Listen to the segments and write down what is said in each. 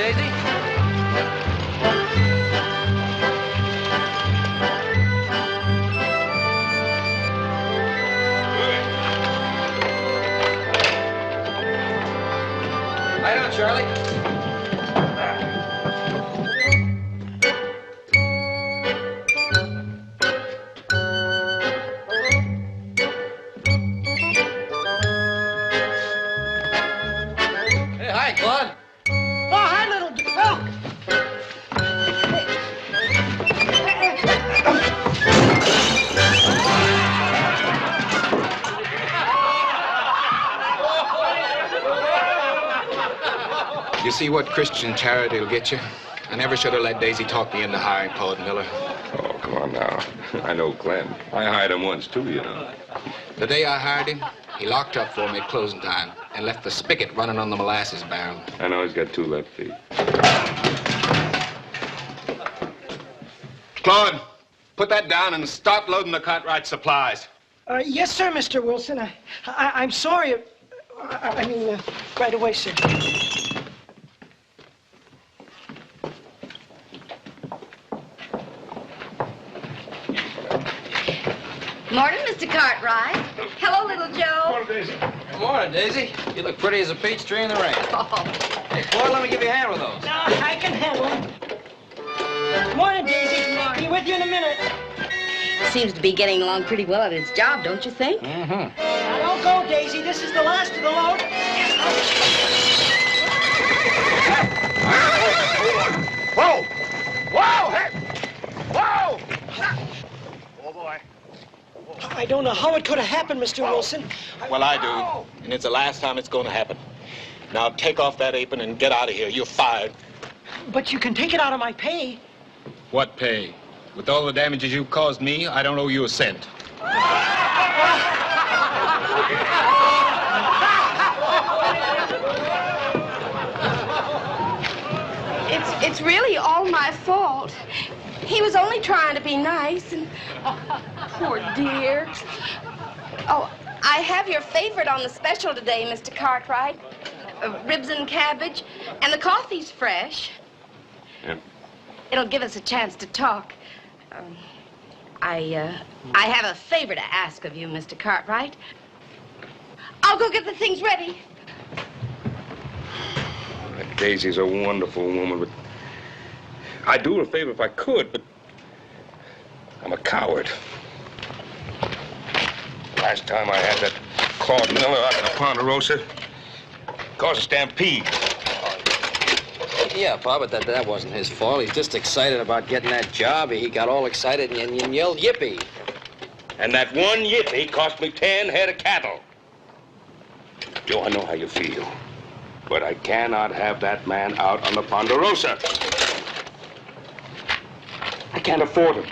Daisy. How you doing, Charlie? Hey, hi, Claude. Oh, hi, little... Oh! You see what Christian charity will get you? I never should have let Daisy talk me into hiring Claude Miller. Oh, come on now. I know Clem. I hired him once, too, you know. The day I hired him, he locked up for me at closing time and left the spigot running on the molasses barrel. I know he's got 2 left feet. Claude, put that down and start loading the Cartwright supplies. Yes, sir, Mr. Wilson. I'm sorry. I mean, right away, sir. Morning, Mr. Cartwright. Hello, little Joe. Morning, Daisy. Good morning, Daisy. You look pretty as a peach tree in the rain. Oh. Hey, Claude, let me give you a hand with those. No, I can handle it. Morning, Daisy. Be with you in a minute. Seems to be getting along pretty well at his job, don't you think? Mm-hmm. Now, don't go, Daisy. This is the last of the load. Whoa! Whoa! Hey! Whoa! Oh, boy. I don't know how it could have happened, Mr. Wilson. Well, I do. And it's the last time it's going to happen. Now, take off that apron and get out of here. You're fired. But you can take it out of my pay. What pay? With all the damages you've caused me, I don't owe you a cent. It's really all my fault. He was only trying to be nice, and poor dear. Oh, I have your favorite on the special today, Mr. Cartwright. Ribs and cabbage, and the coffee's fresh. Yep. It'll give us a chance to talk. I have a favor to ask of you, Mr. Cartwright. I'll go get the things ready. Daisy's a wonderful woman, but I'd do her a favor if I could, but I'm a coward. Last time I had that Claude Miller out in the Ponderosa, caused a stampede. Yeah, Pa, but that wasn't his fault. He's just excited about getting that job. He got all excited and yelled yippee. And that one yippee cost me 10 head of cattle. Joe, I know how you feel, but I cannot have that man out on the Ponderosa. I can't afford him.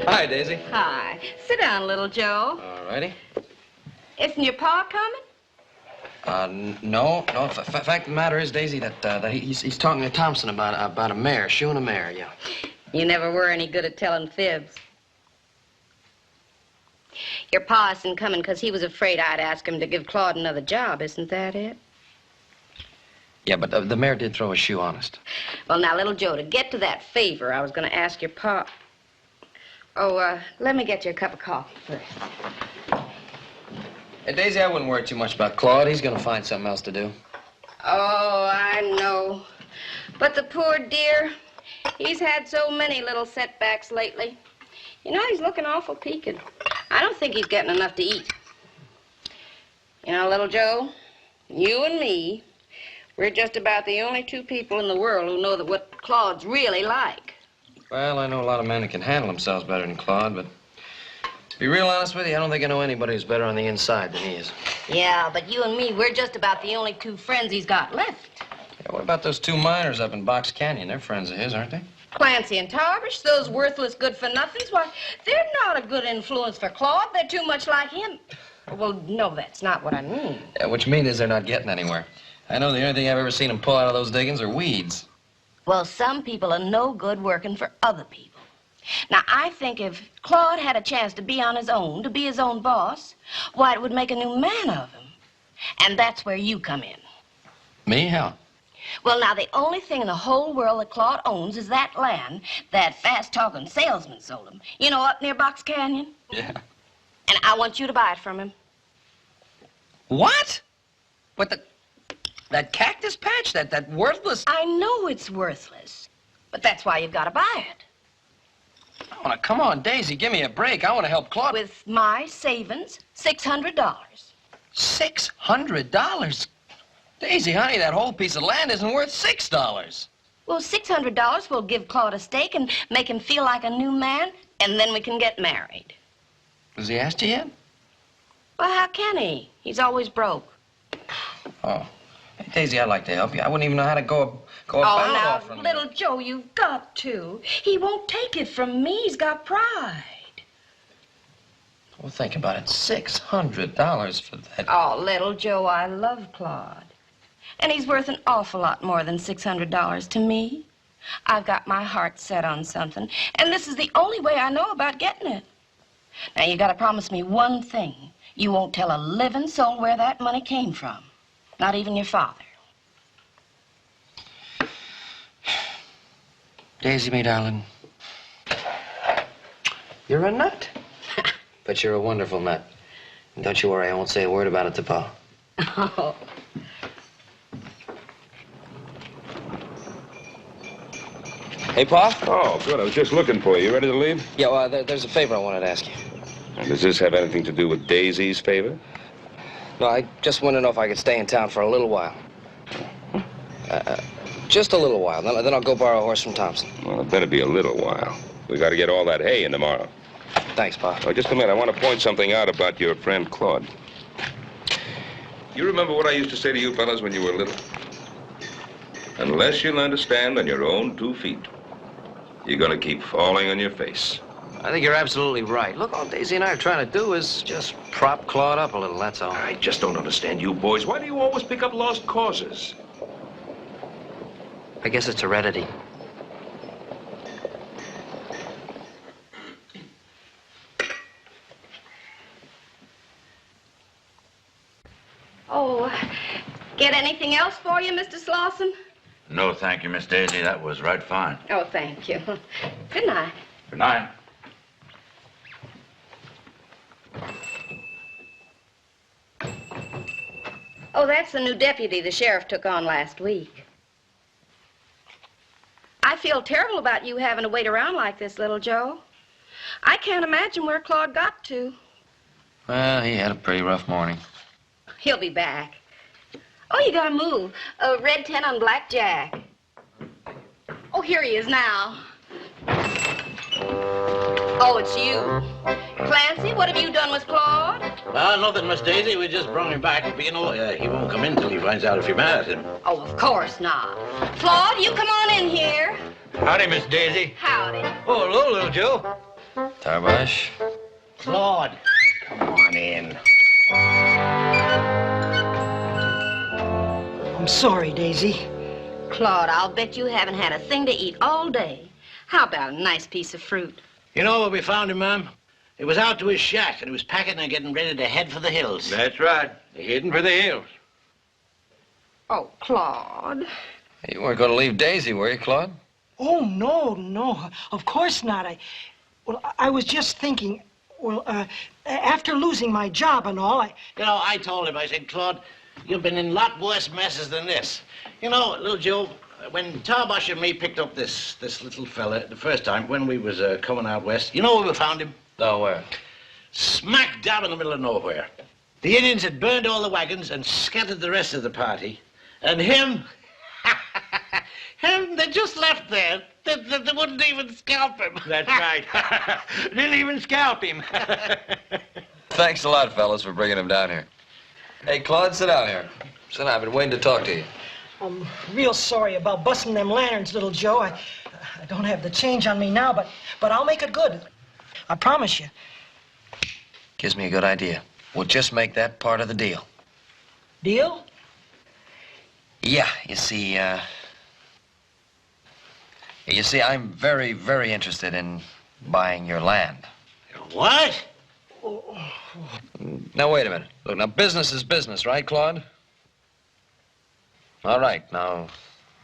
Hi, Daisy. Hi. Sit down, little Joe. All righty. Isn't your pa coming? No. Fact of the matter is, Daisy, that he's talking to Thompson about a mare, shoeing a mare, yeah. You never were any good at telling fibs. Your pa isn't coming because he was afraid I'd ask him to give Claude another job, isn't that it? Yeah, but the mayor did throw a shoe, honest. Well, now, little Joe, to get to that favor, I was going to ask your pa... Oh, let me get you a cup of coffee first. Hey, Daisy, I wouldn't worry too much about Claude. He's gonna find something else to do. Oh, I know. But the poor dear, he's had so many little setbacks lately. You know, he's looking awful peaked. I don't think he's getting enough to eat. You know, little Joe, you and me, we're just about the only two people in the world who know that what Claude's really like. Well, I know a lot of men that can handle themselves better than Claude, but to be real honest with you, I don't think I know anybody who's better on the inside than he is. Yeah, but you and me, we're just about the only two friends he's got left. Yeah, what about those two miners up in Box Canyon? They're friends of his, aren't they? Clancy and Tarbush, those worthless good-for-nothings, why, they're not a good influence for Claude. They're too much like him. Well, no, that's not what I mean. Yeah, which means is they're not getting anywhere. I know the only thing I've ever seen them pull out of those diggings are weeds. Well, some people are no good working for other people. Now, I think if Claude had a chance to be on his own, to be his own boss, why, it would make a new man of him. And that's where you come in. Me? How? Well, now, the only thing in the whole world that Claude owns is that land that fast-talking salesman sold him. You know, up near Box Canyon? Yeah. And I want you to buy it from him. What? What, that cactus patch? That worthless... I know it's worthless, but that's why you've got to buy it. Oh, now, come on, Daisy, give me a break. I want to help Claude. With my savings, $600. $600? Daisy, honey, that whole piece of land isn't worth $6. Well, $600 will give Claude a stake and make him feel like a new man, and then we can get married. Has he asked you yet? Well, how can he? He's always broke. Oh. Hey, Daisy, I'd like to help you. I wouldn't even know how to go about now, offering little Joe, you've got to. He won't take it from me. He's got pride. Well, think about it. $600 for that. Oh, little Joe, I love Claude. And he's worth an awful lot more than $600 to me. I've got my heart set on something, and this is the only way I know about getting it. Now, you got to promise me one thing. You won't tell a living soul where that money came from. Not even your father. Daisy, me darling, you're a nut. But you're a wonderful nut. And don't you worry, I won't say a word about it to Pa. Oh. Hey, Pa? Oh, good. I was just looking for you. You ready to leave? Yeah, well, there's a favor I wanted to ask you. And does this have anything to do with Daisy's favor? No, I just want to know if I could stay in town for a little while. Just a little while. Then I'll go borrow a horse from Thompson. Well, it better be a little while. We got to get all that hay in tomorrow. Thanks, Pa. Oh, just a minute. I want to point something out about your friend Claude. You remember what I used to say to you fellas when you were little? Unless you learn to stand on your own 2 feet, you're going to keep falling on your face. I think you're absolutely right. Look, all Daisy and I are trying to do is just prop Claude up a little, that's all. I just don't understand you boys. Why do you always pick up lost causes? I guess it's heredity. Oh, get anything else for you, Mr. Slauson? No, thank you, Miss Daisy. That was right fine. Oh, thank you. Good night. Good night. Oh, that's the new deputy the sheriff took on last week. I feel terrible about you having to wait around like this, little Joe. I can't imagine where Claude got to. Well, he had a pretty rough morning. He'll be back. Oh, you gotta move. Red 10 on Black Jack. Oh, here he is now. Oh, it's you. Clancy, what have you done with Claude? Nothing, Miss Daisy. We just brought him back. Being he won't come in till he finds out if you're mad at him. Oh, of course not. Claude, you come on in here. Howdy, Miss Daisy. Howdy. Oh, hello, little Joe. Tarbush. Claude, come on in. I'm sorry, Daisy. Claude, I'll bet you haven't had a thing to eat all day. How about a nice piece of fruit? You know where we found him, ma'am? He was out to his shack, and he was packing and getting ready to head for the hills. That's right. Heading for the hills. Oh, Claude. You weren't going to leave Daisy, were you, Claude? Oh, no. Of course not. I was just thinking, after losing my job and all, I told him, I said, Claude, you've been in a lot worse messes than this. Little Joe, when Tarbosh and me picked up this little fella the first time when we was coming out west, you know where we found him? No, where? Smack dab in the middle of nowhere. The Indians had burned all the wagons and scattered the rest of the party. And him, they just left there. They wouldn't even scalp him. That's right. Didn't even scalp him. Thanks a lot, fellas, for bringing him down here. Hey, Claude, sit down here. Sit down. I've been waiting to talk to you. I'm real sorry about busting them lanterns, little Joe. I don't have the change on me now, but I'll make it good. I promise you. Gives me a good idea. We'll just make that part of the deal. Deal? Yeah, you see, I'm very, very interested in buying your land. What? Now, wait a minute. Look, now, business is business, right, Claude? All right, now,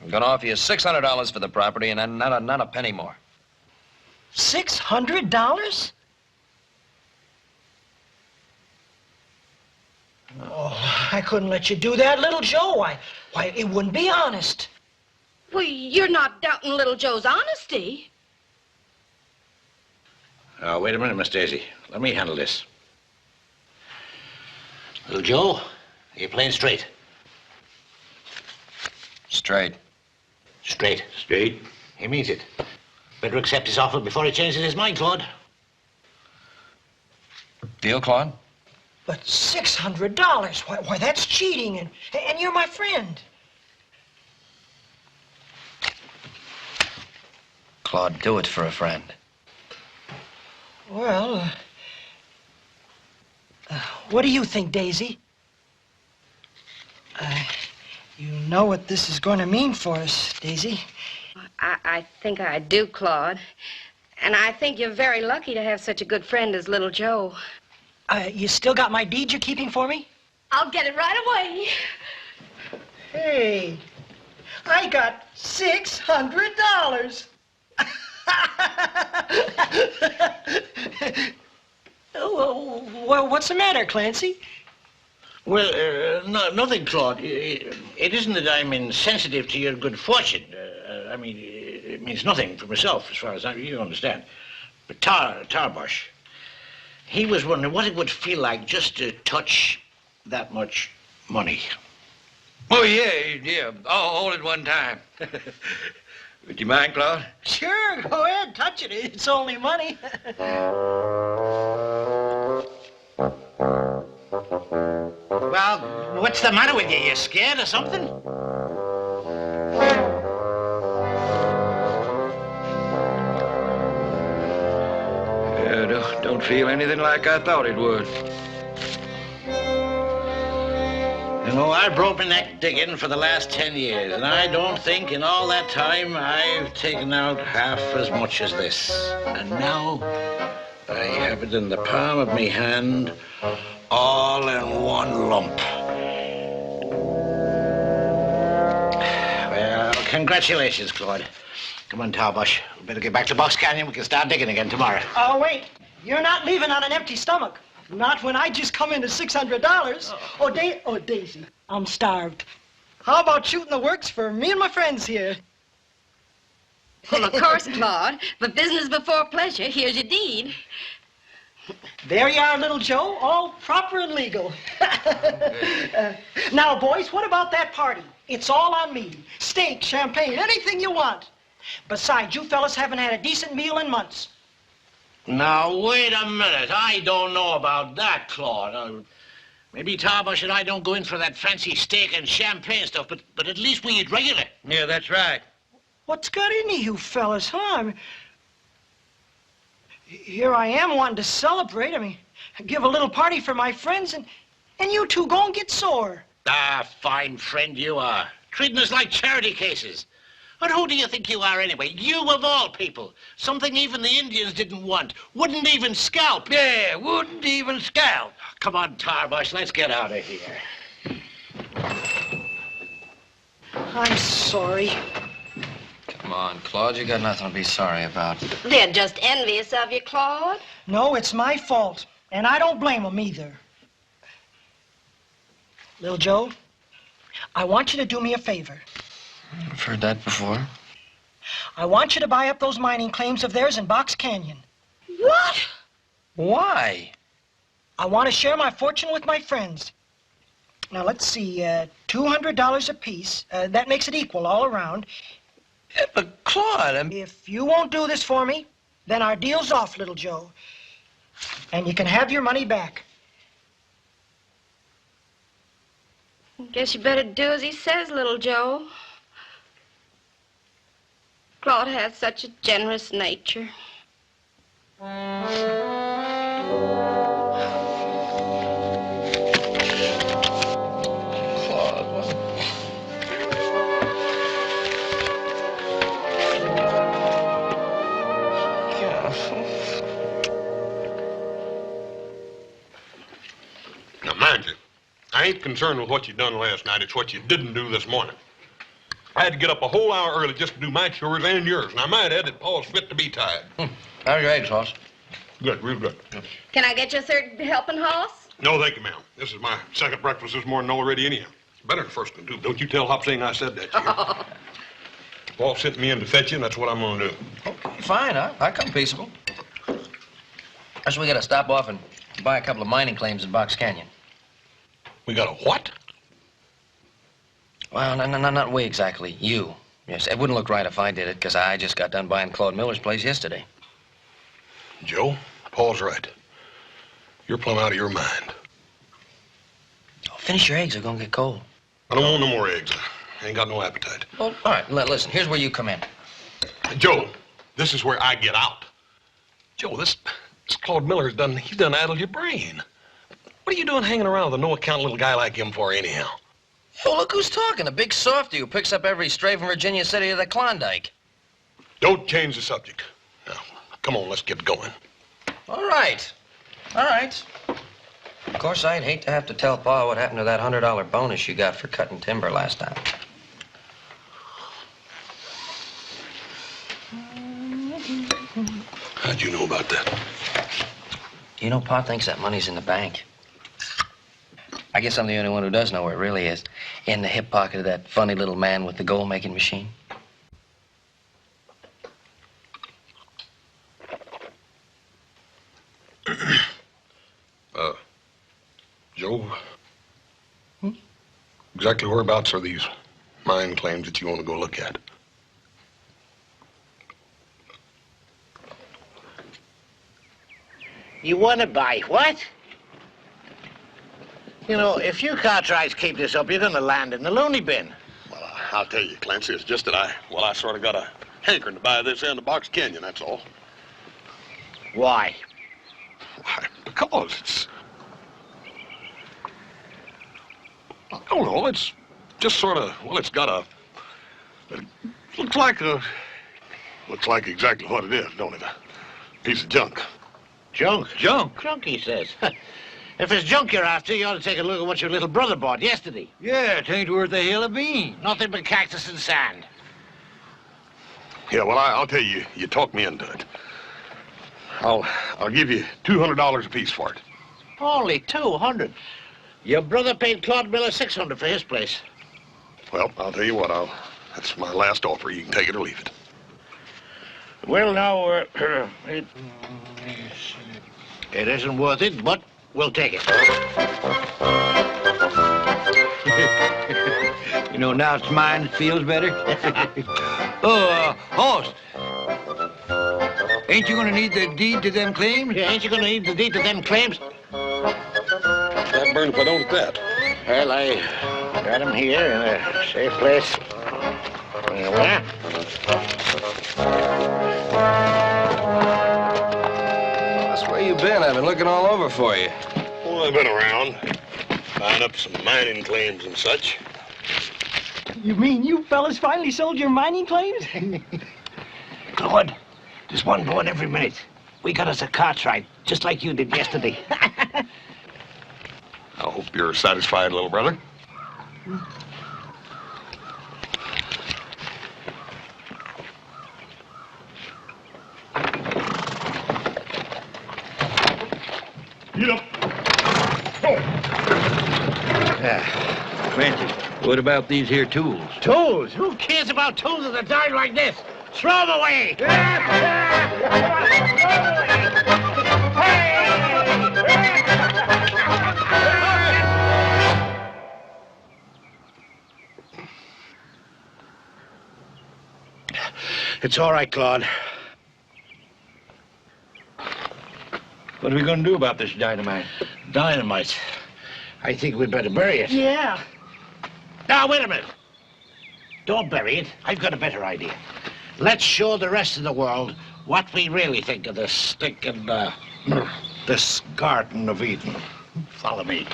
I'm going to offer you $600 for the property and then not a penny more. $600? Oh, I couldn't let you do that, little Joe. Why, it wouldn't be honest. Well, you're not doubting little Joe's honesty. Oh, wait a minute, Miss Daisy. Let me handle this. Little Joe, are you playing straight? Straight. Straight. Straight. He means it. Better accept his offer before he changes his mind, Claude. Deal, Claude? But $600? Why, that's cheating, and you're my friend. Claude, do it for a friend. Well, what do you think, Daisy? You know what this is going to mean for us, Daisy. I think I do, Claude. And I think you're very lucky to have such a good friend as little Joe. You still got my deed you're keeping for me? I'll get it right away. Hey, I got $600. Well, what's the matter, Clancy? Well, nothing, Claude. It isn't that I'm insensitive to your good fortune. I mean, it means nothing for myself, as far as you understand. But Tarbosh, he was wondering what it would feel like just to touch that much money. Oh, yeah. Oh, all at one time. Would you mind, Claude? Sure, go ahead, touch it. It's only money. Well, what's the matter with you? You scared or something? Yeah, don't feel anything like I thought it would. You know, I broke my neck digging for the last 10 years, and I don't think in all that time I've taken out half as much as this. And now I have it in the palm of me hand, all in one lump. Well, congratulations, Claude. Come on, Tarbosh. We better get back to Box Canyon. We can start digging again tomorrow. Oh, wait. You're not leaving on an empty stomach. Not when I just come into $600. Oh, Daisy, I'm starved. How about shooting the works for me and my friends here? Well, of course, Claude. But business before pleasure. Here's your deed. There you are, little Joe, all proper and legal. Now, boys, what about that party? It's all on me. Steak, champagne, anything you want. Besides, you fellas haven't had a decent meal in months. Now, wait a minute. I don't know about that, Claude. Maybe Tarbosh and I don't go in for that fancy steak and champagne stuff, but at least we eat regular. Yeah, that's right. What's got into you fellas, huh? I mean, here I am wanting to celebrate. I mean, give a little party for my friends, and you two go and get sore. Ah, fine friend you are. Treating us like charity cases. But who do you think you are anyway? You of all people. Something even the Indians didn't want. Wouldn't even scalp. Yeah, wouldn't even scalp. Come on, Tarbush, let's get out of here. I'm sorry. Come on, Claude, you got nothing to be sorry about. They're just envious of you, Claude. No, it's my fault, and I don't blame them either. Little Joe, I want you to do me a favor. I've heard that before. I want you to buy up those mining claims of theirs in Box Canyon. What? Why? I want to share my fortune with my friends. Now, let's see, $200 apiece. That makes it equal all around. Yeah, but Claude, If you won't do this for me, then our deal's off, Little Joe. And you can have your money back. Guess you better do as he says, little Joe. Claude has such a generous nature. Claude, what? Now, mind you, I ain't concerned with what you done last night. It's what you didn't do this morning. I had to get up a whole hour early just to do my chores and yours. And I might add that Paul's fit to be tied. How's your eggs, Hoss? Good, real good. Can I get you a third helping, Hoss? No, thank you, ma'am. This is my second breakfast this morning already anyhow. It's better than first one, too. Don't you tell Hopsing I said that to you. Paul sent me in to fetch you, and that's what I'm going to do. Okay, fine. I come peaceable. First, we got to stop off and buy a couple of mining claims in Box Canyon. We got a what? Well, not we exactly. You. Yes, it wouldn't look right if I did it, because I just got done buying Claude Miller's place yesterday. Joe, Paul's right. You're plumb out of your mind. Oh, finish your eggs. They're going to get cold. I don't want no more eggs. I ain't got no appetite. Well, all right, listen. Here's where you come in. Joe, this is where I get out. Joe, this Claude Miller's he's done addled your brain. What are you doing hanging around with a no-account little guy like him for anyhow? Oh, look who's talking. A big softy who picks up every stray from Virginia City to the Klondike. Don't change the subject. Now, come on, let's get going. All right. All right. Of course, I'd hate to have to tell Pa what happened to that $100 bonus you got for cutting timber last time. How'd you know about that? You know, Pa thinks that money's in the bank. I guess I'm the only one who does know where it really is. In the hip pocket of that funny little man with the gold-making machine. Joe? Exactly whereabouts are these mine claims that you want to go look at? You want to buy what? You know, if you cartwrights keep this up, you're going to land in the loony bin. Well, I'll tell you, Clancy, it's just that I sort of got a hankering to buy this end of Box Canyon, that's all. Why? Why? Because it's... I don't know, it's just sort of, well, it's got a... It looks like exactly what it is, don't it? A piece of junk. Junk? Junk? Junk, he says. If it's junk you're after, you ought to take a look at what your little brother bought yesterday. Yeah, it ain't worth a hill of beans. Nothing but cactus and sand. Yeah, well, I'll tell you, you talked me into it. I'll give you $200 apiece for it. Only 200. Your brother paid Claude Miller 600 for his place. Well, I'll tell you what, that's my last offer. You can take it or leave it. Well, now, it isn't worth it, but we'll take it. You know, now it's mine, it feels better. Oh, Hoss. Ain't you gonna need the deed to them claims? Yeah, ain't you gonna need the deed to them claims? That burn if I don't at that. Well, I got him here in a safe place. There we are. That's where you been. I've been looking all over for you. Well, I've been around, buying up some mining claims and such. You mean you fellas finally sold your mining claims? Claude, there's one going every minute. We got us a cartwright, just like you did yesterday. I hope you're satisfied, little brother. Get up. Go. Francis, what about these here tools? Tools? Who cares about tools at a time like this? Throw them away! It's all right, Claude. What are we going to do about this dynamite? Dynamite. I think we'd better bury it. Yeah. Now, wait a minute. Don't bury it. I've got a better idea. Let's show the rest of the world what we really think of this stinking, this Garden of Eden. Follow me.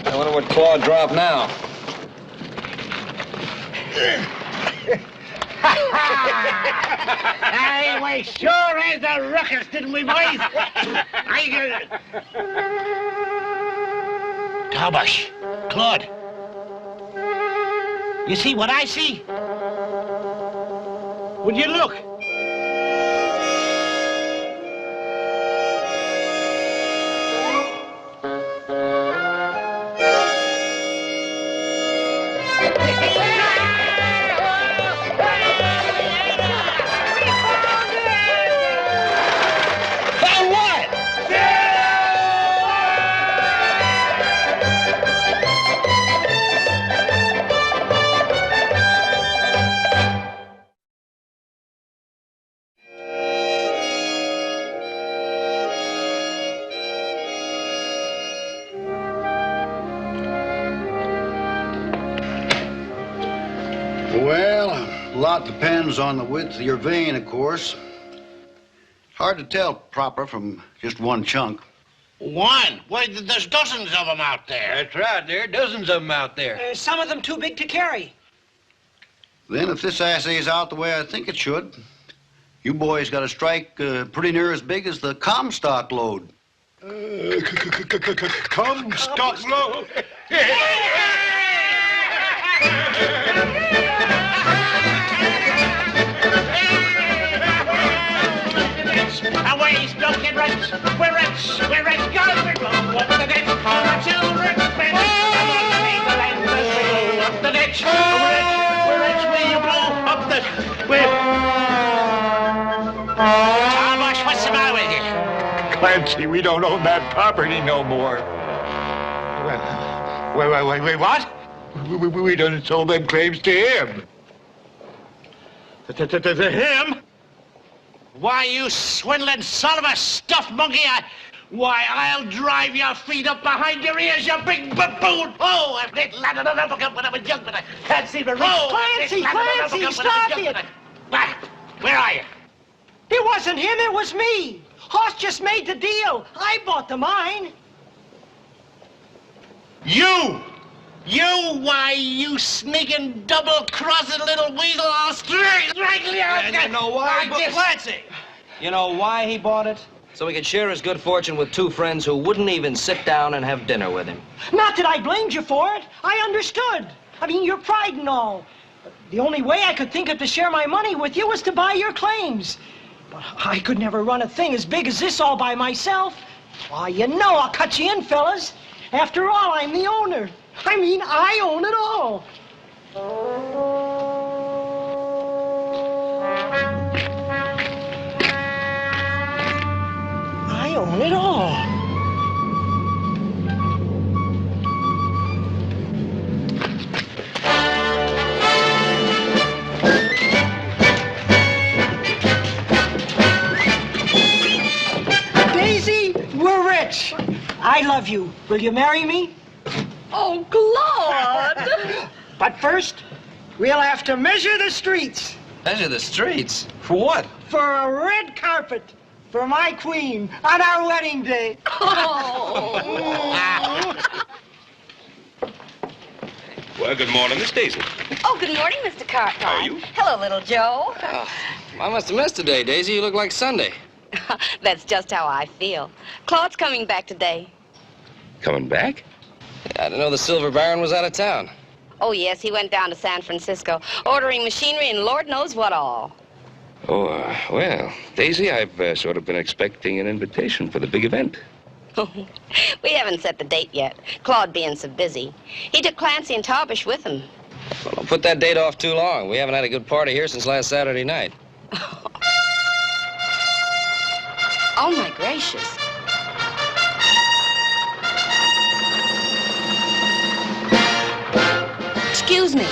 I wonder what Claude dropped now. Hey, we sure had the ruckus, didn't we, boys? Tarbush, Claude, you see what I see? Would you look? Well, a lot depends on the width of your vein, of course. Hard to tell proper from just one chunk. One? Why, there's dozens of them out there. That's right, there are dozens of them out there. Some of them too big to carry. Then if this assay's out the way I think it should, you boys got to strike pretty near as big as the Comstock load. Comstock load. Away, stroking rich. We're rich. We're rich. Guys, we blow up the ditch. Our children spend. The lenders blow up the ditch. We're rich. We blow up the. Tarbush, what's the matter with you? Clancy, we don't own that property no more. Wait, what? We done sold them claims to him. To him? Why, you swindling son of a stuffed monkey, I'll drive your feet up behind your ears, you big baboon! Oh, I've let lad of the cup when I was young, but I can't see the reach. Clancy, stop it! Where are you? It wasn't him, it was me. Hoss just made the deal. I bought the mine. You! Why, you sneaking, double-crossing little weasel, I'll strangle you! And you know why? Clancy! You know why he bought it? So he could share his good fortune with two friends who wouldn't even sit down and have dinner with him. Not that I blamed you for it. I understood. I mean, your pride and all. The only way I could think of to share my money with you was to buy your claims. But I could never run a thing as big as this all by myself. Why, you know I'll cut you in, fellas. After all, I'm the owner. I mean, I own it all. I own it all. Daisy, we're rich. I love you. Will you marry me? Oh, Claude! But first, we'll have to measure the streets. Measure the streets? For what? For a red carpet. For my queen on our wedding day. Well, good morning, Miss Daisy. Oh, good morning, Mr. Cartwright. How are you? Hello, little Joe. Oh, I must have missed today, Daisy. You look like Sunday. That's just how I feel. Claude's coming back today. Coming back? I didn't know the Silver Baron was out of town. Oh, yes, he went down to San Francisco, ordering machinery and Lord knows what all. Oh, well, Daisy, I've sort of been expecting an invitation for the big event. We haven't set the date yet, Claude being so busy. He took Clancy and Tarbush with him. Well, don't put that date off too long. We haven't had a good party here since last Saturday night. Oh, my gracious. Excuse me.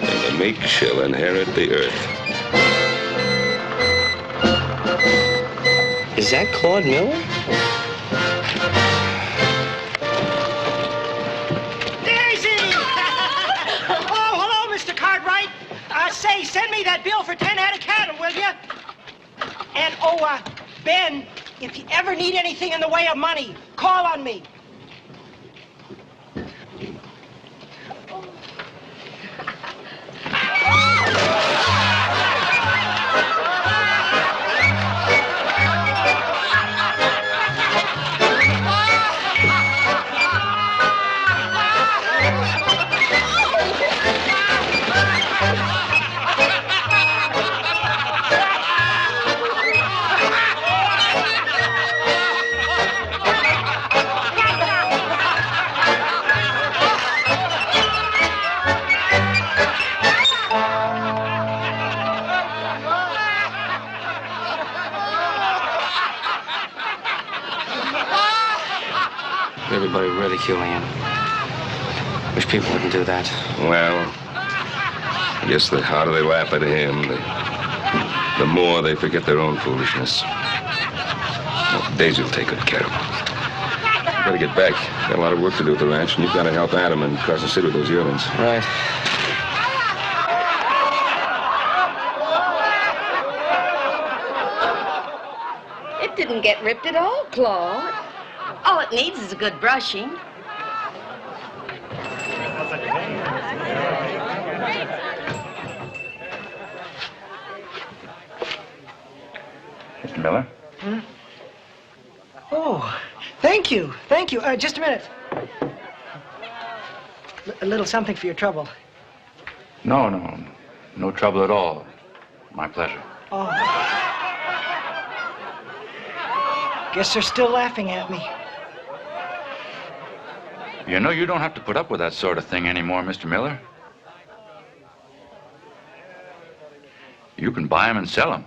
And the meek shall inherit the earth. Is that Claude Miller? Daisy! Oh, hello, Mr. Cartwright. Say, send me that bill for 10 head of cattle, will you? And, Ben, if you ever need anything in the way of money, call on me. Everybody ridiculing him. Wish people wouldn't do that. Well, I guess the harder they laugh at him, the more they forget their own foolishness. Well, Daisy will take good care of them. Better get back. Got a lot of work to do at the ranch, and you've got to help Adam and Carson City with those yearlings. Right. It didn't get ripped at all, Claude. All it needs is a good brushing. Mr. Miller? Oh, thank you. Thank you. Just a minute. A little something for your trouble. No trouble at all. My pleasure. Oh. Guess they're still laughing at me. You know, you don't have to put up with that sort of thing anymore, Mr. Miller. You can buy them and sell them.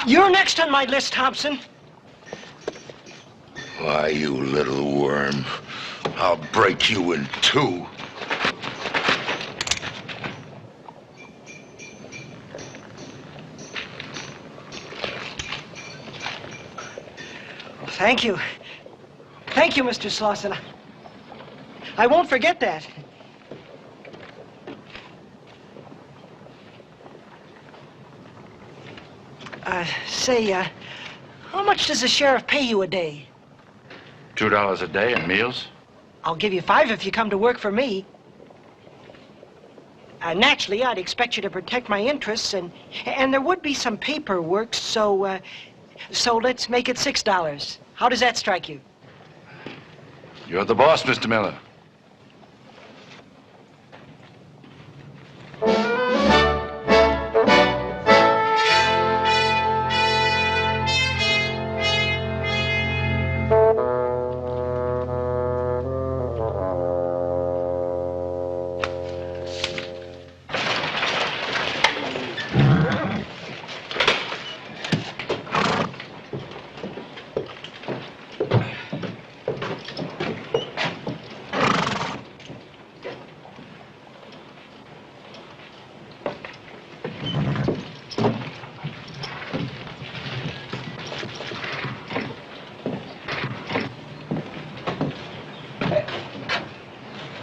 You're next on my list, Thompson. Why, you little worm. I'll break you in two. Well, thank you. Thank you, Mr. Slauson. I won't forget that. Say, how much does the sheriff pay you a day? $2 a day and meals? I'll give you $5 if you come to work for me. Naturally, I'd expect you to protect my interests, and there would be some paperwork, so let's make it $6. How does that strike you? You're the boss, Mr. Miller.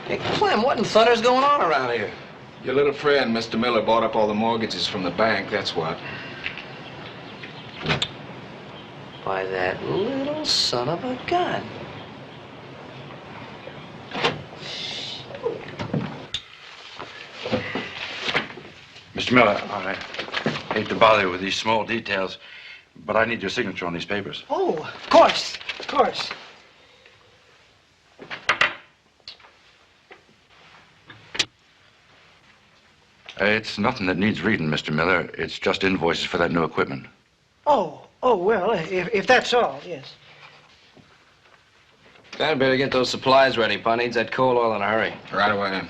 Hey, Clem, what in thunder's going on around here? Your little friend, Mr. Miller, bought up all the mortgages from the bank, that's what. By that little son of a gun. Mr. Miller, I hate to bother you with these small details, but I need your signature on these papers. Oh, of course, of course. It's nothing that needs reading, Mr. Miller. It's just invoices for that new equipment. Oh, well, if that's all, yes. Dad better get those supplies ready, Pa. Needs that coal oil in a hurry. Right away.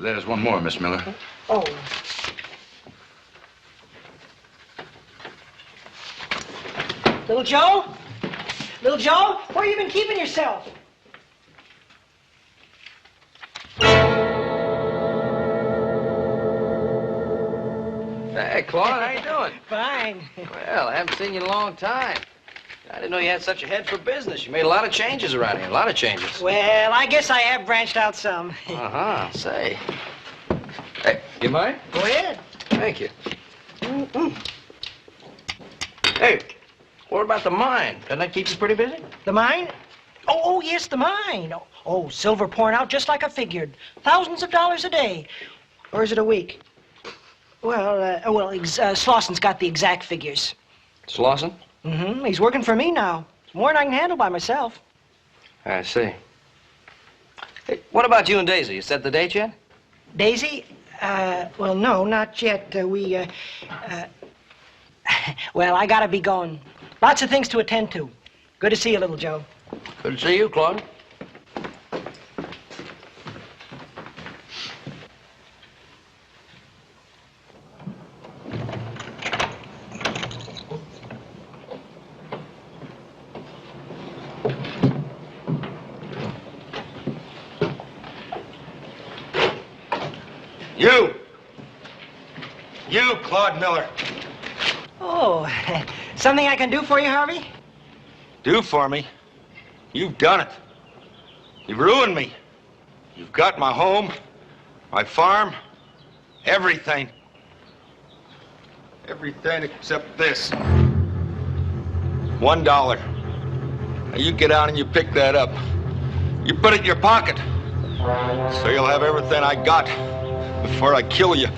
There's one more, Miss Miller. Oh. Little Joe? Little Joe, where you been keeping yourself? Hey, Claude, how you doing? Fine. Well, I haven't seen you in a long time. I didn't know you had such a head for business. You made a lot of changes around here, a lot of changes. Well, I guess I have branched out some. Uh-huh, say. Hey, you mind? Go ahead. Thank you. Hey, what about the mine? Doesn't that keep you pretty busy? The mine? Oh, yes, the mine. Oh, silver pouring out just like I figured. Thousands of dollars a day. Or is it a week? Well, Slauson's got the exact figures. Slauson? Mm-hmm. He's working for me now. It's more than I can handle by myself. I see. Hey, what about you and Daisy? You set the date yet? Daisy? Well, no, not yet. Well, I gotta be going. Lots of things to attend to. Good to see you, little Joe. Good to see you, Claude. You, Claude Miller. Oh, something I can do for you, Harvey? Do for me? You've done it. You've ruined me. You've got my home, my farm, everything. Everything except this. $1. Now you get out and you pick that up. You put it in your pocket. So you'll have everything I got before I kill you.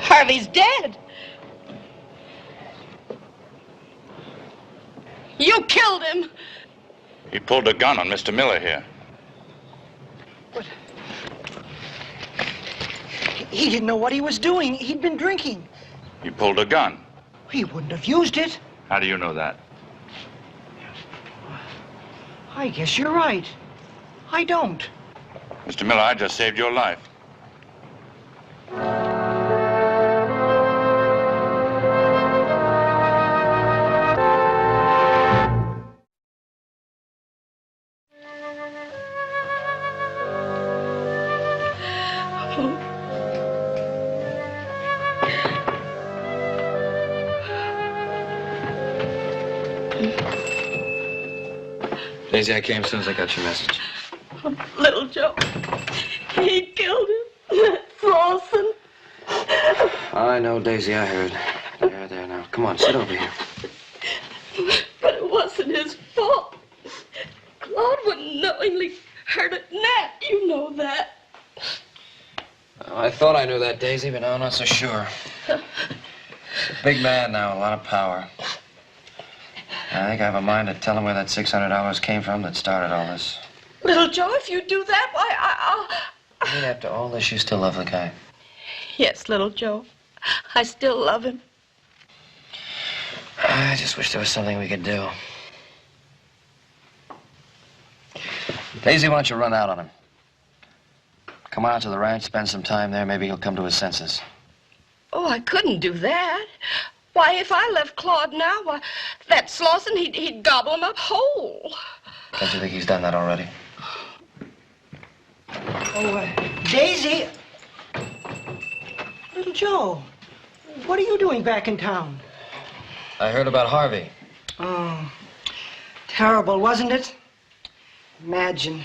Harvey's dead. You killed him. He pulled a gun on Mr. Miller here. What? He didn't know what he was doing. He'd been drinking. He pulled a gun. He wouldn't have used it. How do you know that? I guess you're right. I don't. Mr. Miller, I just saved your life. Daisy, I came as soon as I got your message. Little Joe, he killed him. Slauson. I know, Daisy, I heard. There, now. Come on, sit over here. But it wasn't his fault. Claude wouldn't knowingly hurt a gnat. You know that. I thought I knew that, Daisy, but now I'm not so sure. He's a big man now, a lot of power. I think I have a mind to tell him where that $600 came from that started all this. Little Joe, if you do that, why, I'll... I mean, after all this, you still love the guy. Yes, little Joe. I still love him. I just wish there was something we could do. Daisy, why don't you run out on him? Come on out to the ranch, spend some time there. Maybe he'll come to his senses. Oh, I couldn't do that. Why, if I left Claude now, why, that Slauson, he'd gobble him up whole. Don't you think he's done that already? Oh, Daisy. Little Joe, what are you doing back in town? I heard about Harvey. Oh, terrible, wasn't it? Imagine.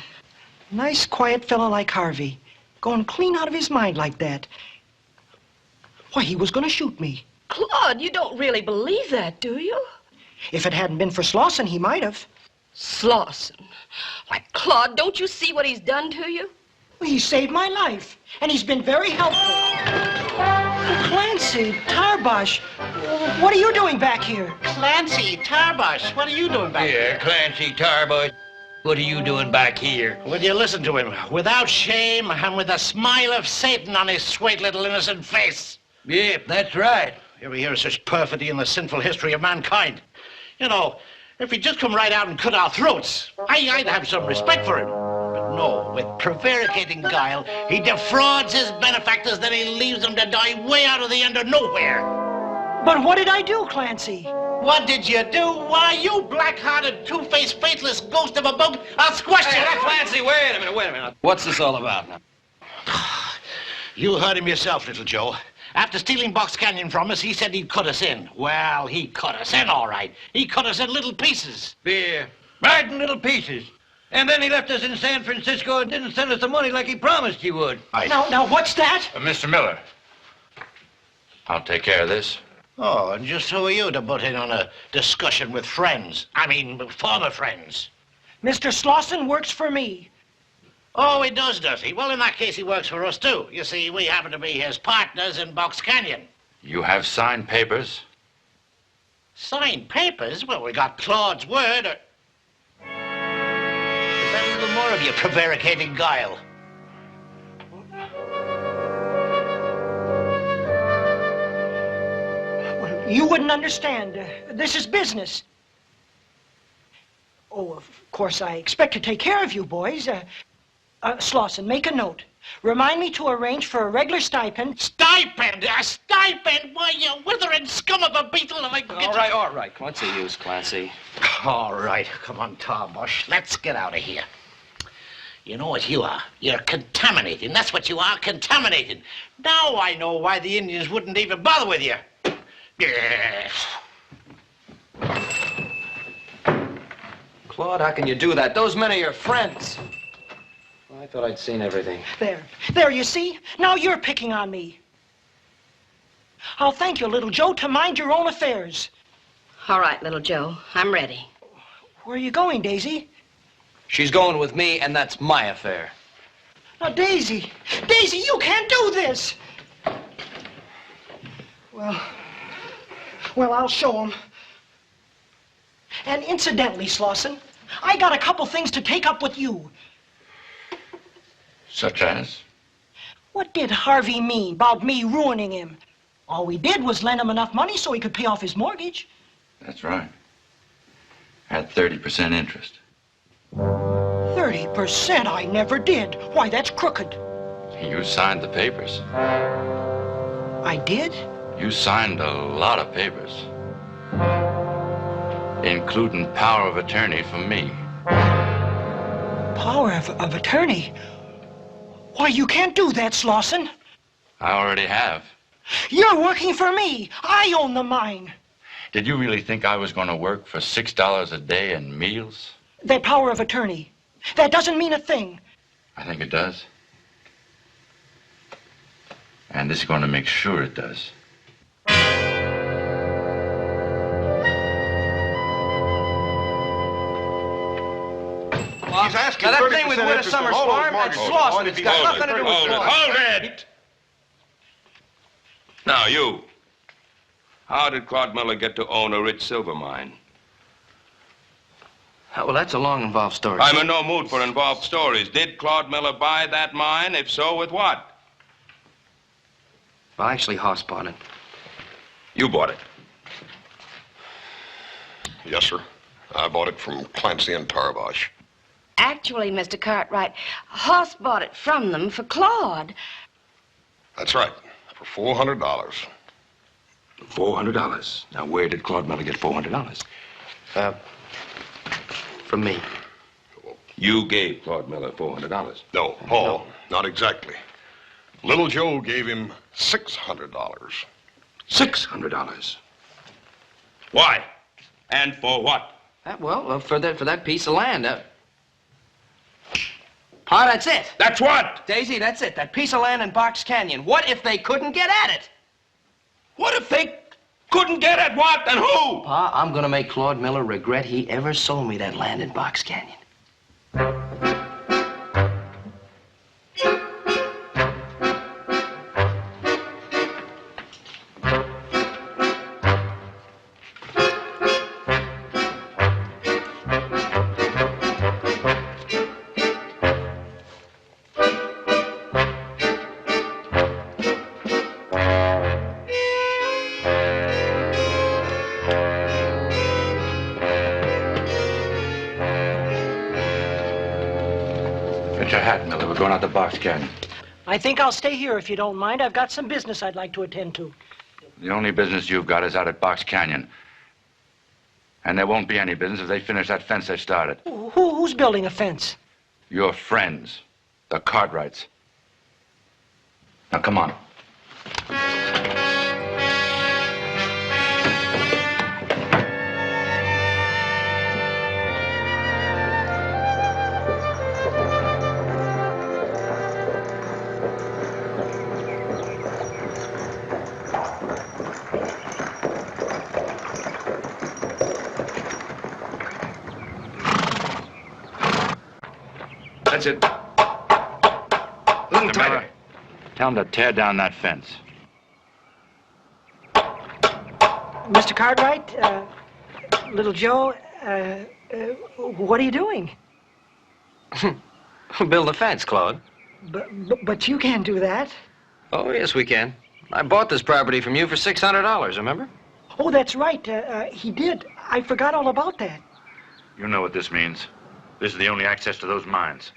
Nice, quiet fellow like Harvey, going clean out of his mind like that. Why, he was going to shoot me. Claude, you don't really believe that, do you? If it hadn't been for Slauson, he might have. Slauson? Why, Claude, don't you see what he's done to you? Well, he saved my life, and he's been very helpful. Clancy, Tarbosh, what are you doing back here? Clancy, Tarbosh, what are you doing back here? Clancy, Tarboy, what are you doing back here? Will you listen to him? Without shame and with a smile of Satan on his sweet little innocent face. Yep, that's right. You ever hear of such perfidy in the sinful history of mankind? You know, if he'd just come right out and cut our throats, I'd have some respect for him. But no, with prevaricating guile, he defrauds his benefactors, then he leaves them to die way out of the end of nowhere. But what did I do, Clancy? What did you do? Why, you black-hearted, two-faced, faithless ghost of a bug, I'll squash you. Clancy, wait a minute. What's this all about now? You heard him yourself, little Joe. After stealing Box Canyon from us, he said he'd cut us in. Well, he cut us in, all right. He cut us in little pieces. Yeah, right in little pieces. And then he left us in San Francisco and didn't send us the money like he promised he would. Now, what's that? Mr. Miller, I'll take care of this. Oh, and just who are you to butt in on a discussion with friends? I mean, former friends. Mr. Slauson works for me. Oh, he does he? Well, in that case, he works for us, too. You see, we happen to be his partners in Box Canyon. You have signed papers? Signed papers? Well, we got Claude's word. Is that a little more of your prevaricating guile? Well, you wouldn't understand. This is business. Oh, of course, I expect to take care of you boys. Slauson, make a note. Remind me to arrange for a regular stipend. Stipend? A stipend? Why, you withering scum of a beetle. All right. What's the use, Clancy? All right. Come on, Tarbosh. Let's get out of here. You know what you are? You're contaminating. That's what you are, contaminating. Now I know why the Indians wouldn't even bother with you. Yeah. Claude, how can you do that? Those men are your friends. Well, I thought I'd seen everything. There, you see? Now you're picking on me. I'll thank you, little Joe, to mind your own affairs. All right, little Joe, I'm ready. Where are you going, Daisy? She's going with me, and that's my affair. Now, Daisy, you can't do this. Well, I'll show him. And incidentally, Slauson, I got a couple things to take up with you. Such as? What did Harvey mean about me ruining him? All we did was lend him enough money so he could pay off his mortgage. That's right. At 30% interest. 30%? I never did. Why, that's crooked. You signed the papers. I did? You signed a lot of papers. Including power of attorney for me. Power of attorney? Why, you can't do that, Slauson. I already have. You're working for me. I own the mine. Did you really think I was going to work for $6 a day and meals? That power of attorney, that doesn't mean a thing. I think it does. And this is going to make sure it does. He's asking now that 30% thing with Winter interest Summer's on all those farm, that's mortgages. Slauson. It's got nothing to do with Slauson. Hold it! Now, you. How did Claude Miller get to own a rich silver mine? Well, that's a long, involved story. I'm in no mood for involved stories. Did Claude Miller buy that mine? If so, with what? Well, actually, Hoss bought it. You bought it. Yes, sir. I bought it from Clancy and Tarbosh. Actually, Mr. Cartwright, Hoss bought it from them for Claude. That's right, for $400. $400. Now, where did Claude Miller get $400? From me. You gave Claude Miller $400. No, Paul, not exactly. Little Joe gave him $600. $600. Why? And for what? For that piece of land. Pa, that's it. That's what? Daisy, that's it. That piece of land in Box Canyon. What if they couldn't get at it? What if they couldn't get at what and who? Pa, I'm gonna make Claude Miller regret he ever sold me that land in Box Canyon. Get your hat, Miller. We're going out to Box Canyon. I think I'll stay here if you don't mind. I've got some business I'd like to attend to. The only business you've got is out at Box Canyon. And there won't be any business if they finish that fence they started. Who's building a fence? Your friends, the Cartwrights. Now, come on. That's it. Little Miller, tell them to tear down that fence. Mr. Cartwright, Little Joe, what are you doing? Build a fence, Claude. But you can't do that. Oh, yes, we can. I bought this property from you for $600, remember? Oh, that's right. He did. I forgot all about that. You know what this means. This is the only access to those mines.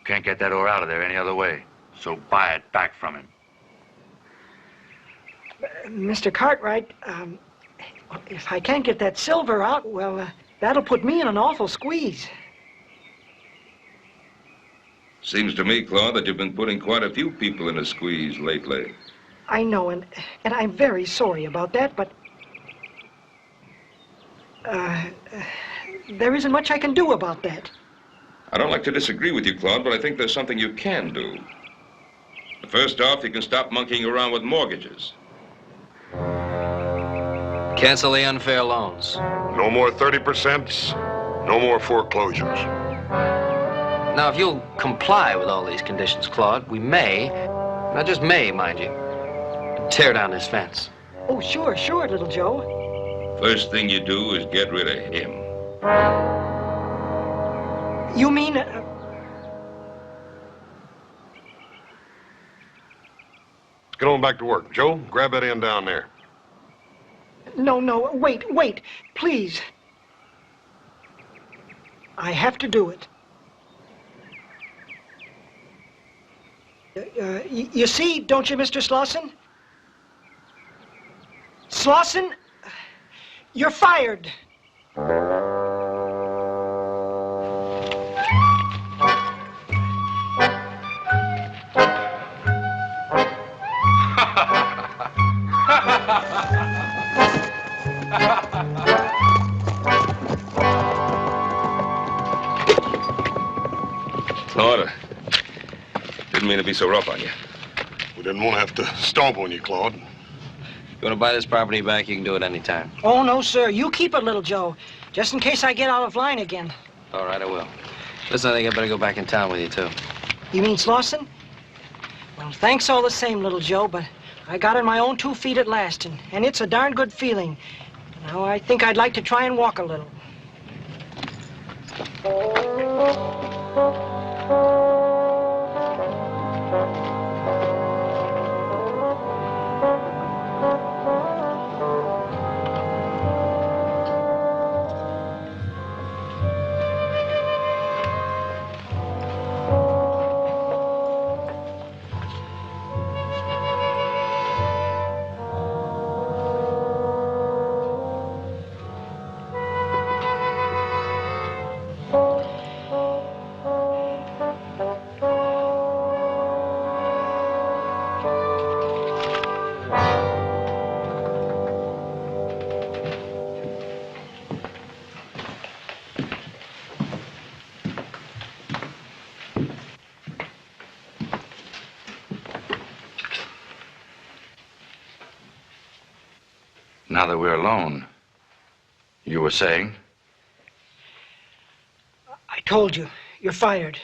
Can't get that ore out of there any other way. So buy it back from him. Mr. Cartwright, if I can't get that silver out, well, that'll put me in an awful squeeze. Seems to me, Claude, that you've been putting quite a few people in a squeeze lately. I know, and I'm very sorry about that, but there isn't much I can do about that. I don't like to disagree with you, Claude, but I think there's something you can do. First off, you can stop monkeying around with mortgages. Cancel the unfair loans. No more 30%, no more foreclosures. Now, if you'll comply with all these conditions, Claude, we may, now just may, mind you, tear down this fence. Oh, sure, Little Joe. First thing you do is get rid of him. You mean... get on back to work. Joe, grab that end down there. No, wait, please. I have to do it. You see, don't you, Mr. Slauson? Slauson, you're fired. Claude, didn't mean to be so rough on you. We didn't want to have to stomp on you, Claude. You want to buy this property back, you can do it any time. Oh, no, sir. You keep it, little Joe. Just in case I get out of line again. All right, I will. Listen, I think I better go back in town with you, too. You mean Slauson? Well, thanks all the same, little Joe, but I got on my own 2 feet at last, and it's a darn good feeling. Now, I think I'd like to try and walk a little. Now that we're alone, you were saying? I told you, you're fired.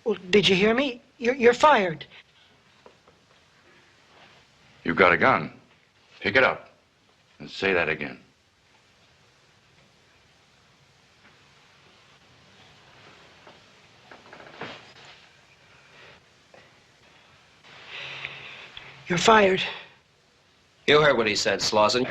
Well, did you hear me? You're fired. You've got a gun. Pick it up and say that again. You're fired. You heard what he said, Slauson.